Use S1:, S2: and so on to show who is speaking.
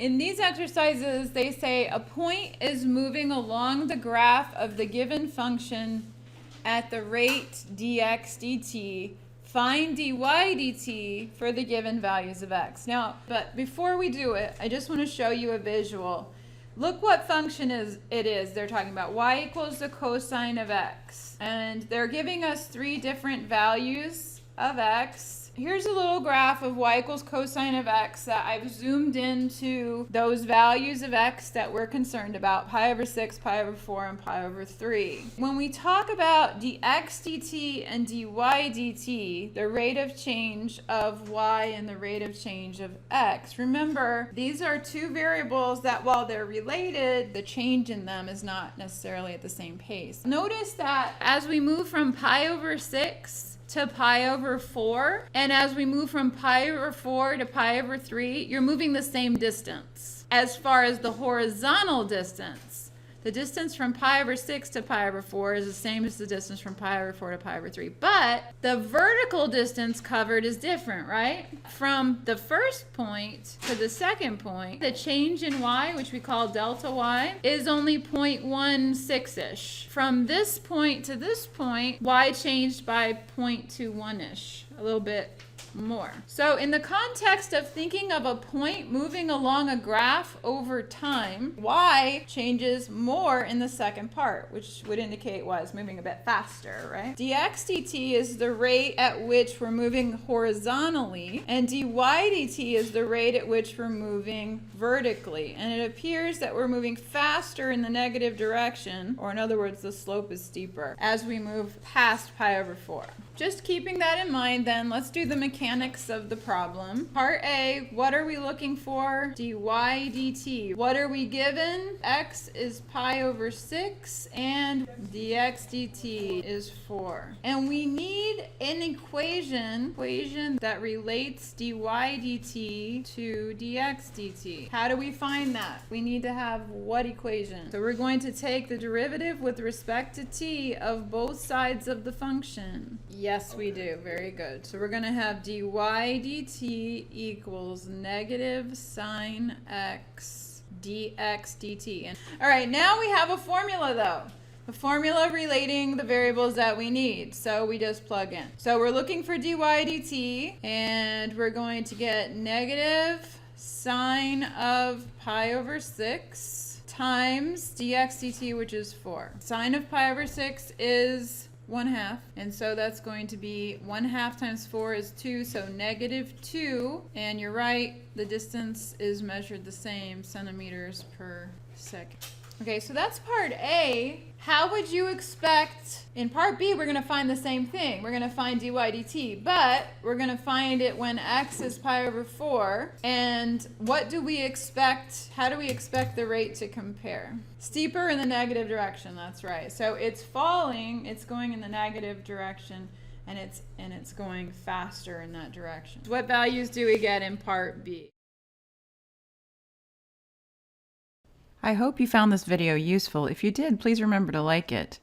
S1: In these exercises, they say a point is moving along the graph of the given function at the rate dx dt. Find dy dt for the given values of x. Now, but before we do it, I just want to show you a visual. Look what function it is they're talking about. Y equals the cosine of x. And they're giving us 3 different values of x. Here's a little graph of y equals cosine of x that I've zoomed into those values of x that we're concerned about, pi over 6, pi over 4, and pi over 3. When we talk about dx dt and dy dt, the rate of change of y and the rate of change of x, remember, these are 2 variables that while they're related, the change in them is not necessarily at the same pace. Notice that as we move from pi over 6 to pi over 4, and as we move from pi over 4 to pi over 3, you're moving the same distance. As far as the horizontal distance, the distance from pi over 6 to pi over 4 is the same as the distance from pi over 4 to pi over 3. But the vertical distance covered is different, right? From the first point to the second point, the change in y, which we call delta y, is only 0.16-ish. From this point to this point, y changed by 0.21-ish, a little bit more. So in the context of thinking of a point moving along a graph over time, y changes more in the second part, which would indicate y is moving a bit faster, right? dx dt is the rate at which we're moving horizontally, and dy dt is the rate at which we're moving vertically. And it appears that we're moving faster in the negative direction, or in other words, the slope is steeper, as we move past pi over 4. Just keeping that in mind, then, let's do the mechanics of the problem. Part A, what are we looking for? dy dt. What are we given? X is pi over 6, and dx dt is 4. And we need an equation that relates dy dt to dx dt. How do we find that? We need to have what equation? So we're going to take the derivative with respect to t of both sides of the function. Yes, we do. Very good. So we're going to have dy dt equals negative sine x dx dt. And, all right, now we have a formula, though. A formula relating the variables that we need. So we just plug in. So we're looking for dy dt, and we're going to get negative sine of pi over 6 times dx dt, which is 4. Sine of pi over 6 is 1/2, and so that's going to be 1/2 times 4 is 2, so negative 2, and you're right, the distance is measured the same, centimeters per second. Okay, so that's part A. How would you expect, in part B, we're going to find the same thing. We're going to find dy dt, but we're going to find it when x is pi over 4. And what do we expect, how do we expect the rate to compare? Steeper in the negative direction, that's right. So it's falling, it's going in the negative direction, and it's going faster in that direction. What values do we get in part B?
S2: I hope you found this video useful. If you did, please remember to like it.